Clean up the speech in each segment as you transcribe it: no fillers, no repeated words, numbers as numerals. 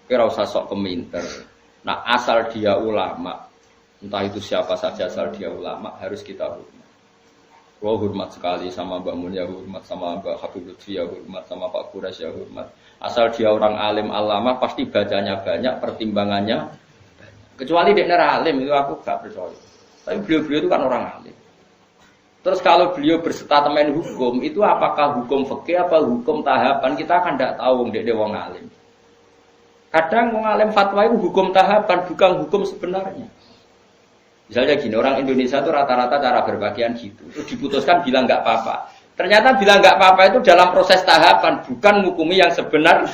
Kira usah sok keminter. Nah, asal dia ulama, entah itu siapa saja asal dia ulama harus kita hormat. Gua hormat sekali sama Mbak Mun ya hormat, sama Mbak Habib Lutfi ya hormat, sama Pak Quraisy ya hormat. Asal dia orang alim alama pasti bacanya banyak, pertimbangannya banyak. Kecuali dia alim itu aku gak percaya. Tapi beliau-beliau itu kan orang alim. Terus kalau beliau berstatement hukum itu apakah hukum fikih apa hukum tahapan kita kan tidak tahu dia wong alim. Kadang wong alim fatwa itu hukum tahapan bukan hukum sebenarnya. Misalnya gini, orang Indonesia itu rata-rata cara berpakaian gitu. Itu diputuskan bilang nggak apa-apa. Ternyata bilang nggak apa-apa itu dalam proses tahapan, bukan hukumi yang sebenar.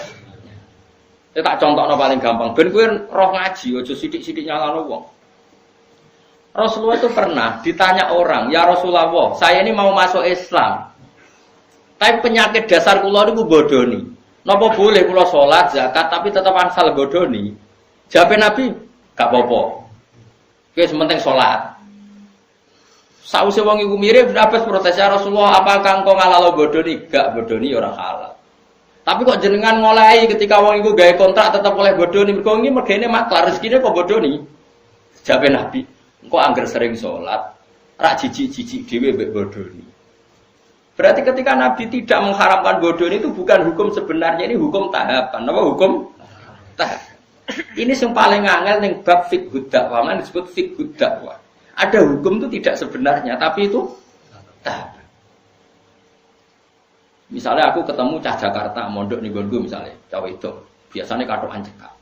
Saya tak contohnya paling gampang. Ben kowe roh ngaji, ojo sidik-sidik nyalano wong. Rasulullah itu pernah ditanya orang, ya Rasulullah, saya ini mau masuk Islam. Tapi penyakit dasar kula niku bodoni. Napa boleh kula salat, zakat tapi tetap asal bodoni? Jawab Nabi, gak apa-apa. Wis penting salat. Sause wong iku mirip dapat protes ya Rasulullah, apakah engkau ngalalo bodoni? Gak bodoni ora halal. Tapi kok jenengan ngolehi ketika wong iku gawe kontrak tetap oleh bodoni, mergo iki mergene maklar rezekine kok bodoni. Jawab Nabi, engkau angger sering salat, ra jijik-jijik dhewe mbek bodoni. Berarti ketika Nabi tidak mengharamkan bodoni itu bukan hukum sebenarnya, ini hukum tahapan. Apa hukum tahapan? Ini yang paling angel ning bab fiqh dakwah, man disebut fiqh dakwah. Ada hukum itu tidak sebenarnya, tapi itu tahapan. Misalnya aku ketemu cah Jakarta, mondok ning nggonku misalnya, cawe itu, biasanya katokan cekak.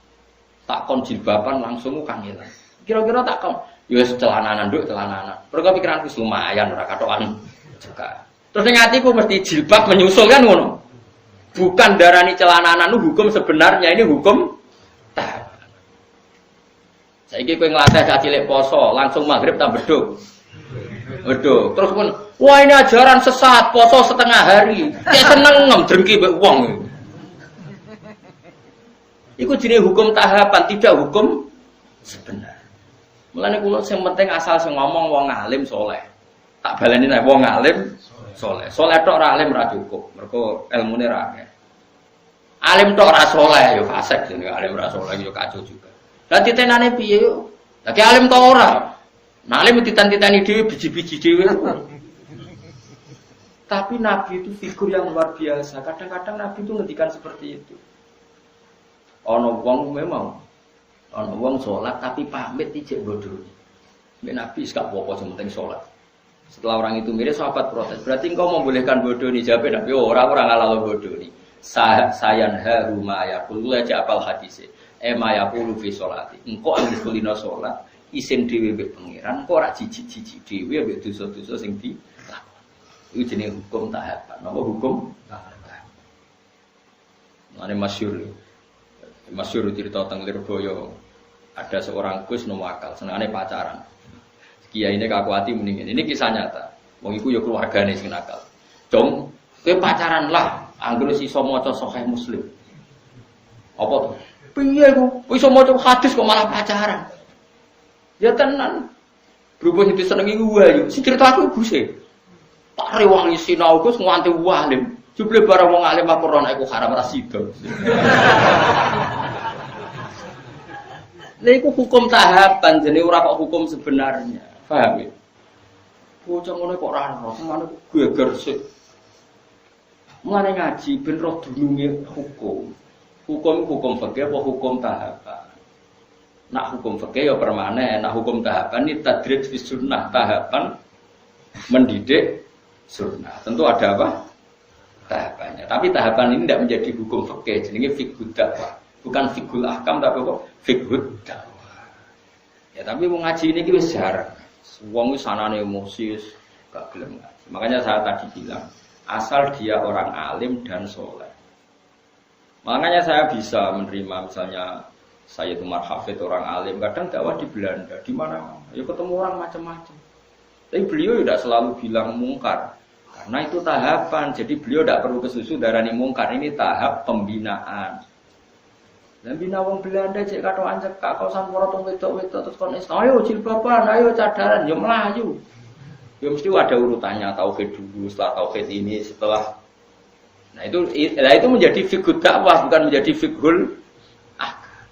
Tak kon jilbaban langsung kangelan. Kira-kira tak kon, ya wis celananan nduk celananan. Mergo pikiranku lumayan ora katokan cekak. Terus ning atiku mesti jilbab menyusul kan ngono. Bukan darani celananan itu hukum sebenarnya, ini hukum tahapan. Saiki kowe nglatih cah cilik poso, langsung maghrib tak beduk. Beduk. Terus pun, wah ini ajaran sesat, poso setengah hari. Kayak seneng drengki mbek wong. Iku jenenge hukum tahapan, tidak hukum sebenar. Mulane kula sing penting asal sing ngomong wong alim saleh. Tak baleni nek wong alim saleh. Saleh tok ora alim ora cukup. Mergo ilmune ra akeh. Alim tok ora saleh ya fasik jenenge alim ora saleh ya kacau juga. Lah titenane piye yo? Lah ki alim tok ora. Nah alim titan-titani dhewe biji-biji dhewe. Tapi Nabi itu figur yang luar biasa. Kadang-kadang Nabi itu ngendikan seperti itu. Ana wong memang ana wong salat tapi pamit ijek bodoh. Nek Nabi gak apa-apa sing penting salat. Setelah orang itu mirip sahabat protes. Berarti engkau membolehkan bodoh ni? Jawab Nabi, oh, orang ngalah bodoh ni. Sayan haru maya kulu aja apal hadise. Maya kulu fi sholati. Engkau ambil kulino sholat. Isin dewi be pangeran. Engkau rak jijik dewi be dosa-dosa sing di. Itu jenis hukum tahapan. Apa hukum tahapan? Ini masyhur cerita tentang Lirboyo. Ada seorang Gus Nuwakal, senengane pacaran. Kiai ini kaku hati mendingin. Ini kisah nyata. Wong iku ya keluargane sing nakal. Dong, kowe pacaran lah, anggere iso maca Sahih Muslim. Apa to? Piye iku? Iso maca hadis kok malah pacaran. Ya tenan. Berhubung itu senengi wae. Si cerita aku Guse. Tak rewangi sinau Gus nganti walim. Jebule barang wong alim Al-Qur'an iku haram ra sida. Lha iku hukum tahapan jenenge ora kok hukum sebenarnya. Paham ya? Bocah ngono kok ora ero, semane geger sik. Mulane ngaji ben roh dununge hukum. Hukum fikih apa hukum tahapan? Nak hukum fikih ya permanen, nak hukum tahapan ini tadrij fi sunnah, tahapan mendidik sunnah. Tentu ada apa? Tahapannya. Tapi tahapan ini tidak menjadi hukum fikih, jenenge fiqhud dakwah. Bukan fiqhul ahkam tapi apa? Fiqhud dakwah. Ya tapi wong ngaji ini ki wis jarang. Wong wis sanane emosi gak gelem ngaji. Makanya saya tadi bilang, asal dia orang alim dan soleh. Makanya saya bisa menerima misalnya saya itu Hafid orang alim, kadang dakwah di Belanda, di mana ya ketemu orang macam-macam. Tapi beliau tidak selalu bilang mungkar. Karena itu tahapan, jadi beliau tidak perlu kesusu darani mungkar, ini tahap pembinaan. Dan bina wong Belanda cek katokan cekak kau sampura tong wedok-wedok terus kon ayo jilbaban, ayo cadaran, yo melayu. Ya mesti ada urutannya, tauhid dulu, setelah tauhid ini, setelah. Nah itu menjadi fiqhul dakwah bukan menjadi fiqhul ahkam.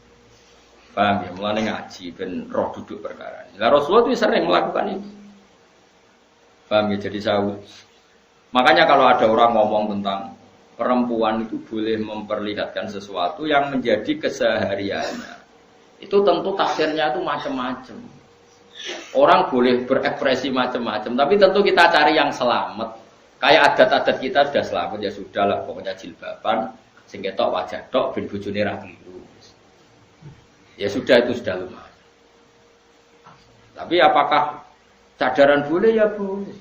Paham ya? Mulane ngaji ben roh duduk perkara. Lah Rasulullah itu sering melakukan itu. Paham ya? Jadi makanya kalau ada orang ngomong tentang perempuan itu boleh memperlihatkan sesuatu yang menjadi kesehariannya, itu tentu tafsirnya itu macam-macam. Orang boleh berekspresi macam-macam, tapi tentu kita cari yang selamat. Kayak adat-adat kita sudah selamat ya sudahlah, pokoknya jilbaban, sing ketok wajah tok ben bojone ra kliru. Ya sudah, itu sudah lumayan. Tapi apakah cadaran boleh? Ya boleh.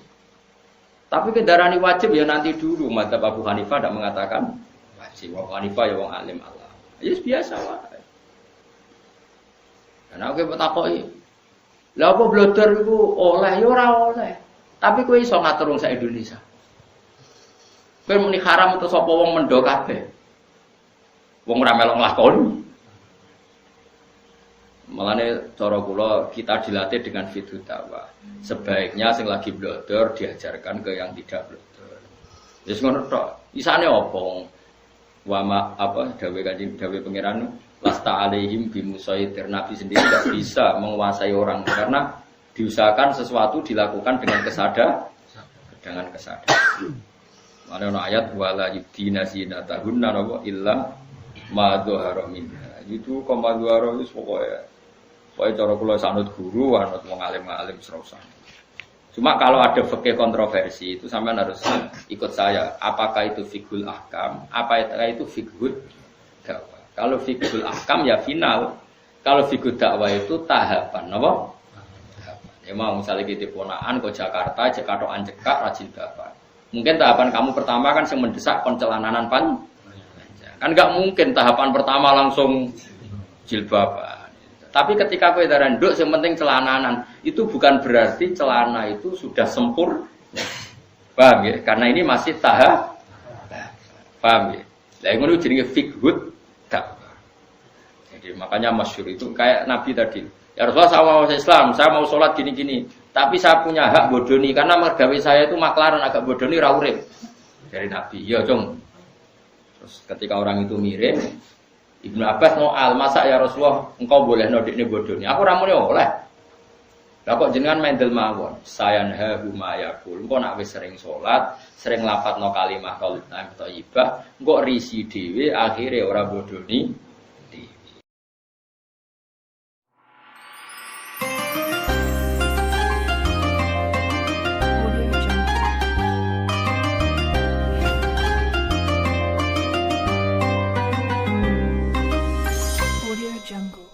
Tapi kendaraan wajib ya nanti dulu. Madzhab Abu Hanifah tidak mengatakan wajib. Abu Hanifah ya wong alim Allah. Ya biasa wae. Karena aku takoki, lha apa blodor iku oleh ya ora oleh. Tapi kowe iso ngatur wong sak Indonesia. Kowe muni haram terus apa wong mendo kabeh. Wong ora melok nglakoni. Malane cara kula kita dilatih dengan fiqh dakwah. Sebaiknya sing lagi blodor diajarkan ke yang tidak blodor. Wis ngono tok. Isane opo? Wama apa dawe kanjeng dawe pangeran lasta alaihim bimusaitir. Nabi sendiri tidak bisa menguasai orang karena diusahakan sesuatu dilakukan dengan kesadaran. Mana ayat wala yudina zinatahunna illa ma dzahara minha. Itu komandoaro wis pokoke cara kula sanut guru, anut wong alim-alim serausan. Cuma kalau ada fikih kontroversi itu sampean harus ikut saya. Apakah itu fiqhul ahkam? Apakah itu fiqhul dakwah? Kalau fiqhul ahkam ya final. Kalau fiqhul dakwah itu tahapan, apa? Tahapan. Ya mau misalnya kita ponaan ke Jakarta, Jakartaan cekak rajin bapak. Mungkin tahapan kamu pertama kan yang mendesak koncelananan pan. Kan enggak mungkin tahapan pertama langsung jilbaban. Tapi ketika kowe daran nduk sing penting celananan, itu bukan berarti celana itu sudah sempurna. Paham ya? Karena ini masih tahap. Paham ya? Lah ngono jenenge fiqhud dakwah. Jadi makanya masyhur itu kayak Nabi tadi. Ya Rasulullah saya mau Islam, saya mau sholat gini-gini. Tapi saya punya hak bodoni karena mergawe saya itu maklaran agak bodoni ra urip. Dari Nabi, ya dong. Terus ketika orang itu mirip, Ibnu Abbas ngoal, masa ya Rasulullah engkau boleh nodikne bodoni. Aku ra muni oleh. Lah kok jenengan mendel mawon. Sayanha huma yaqul. Engko nak wis sering salat, sering lafadzno kalimah thayyibah, engko risi dhewe akhire ora bodoni dhewe. Jungle.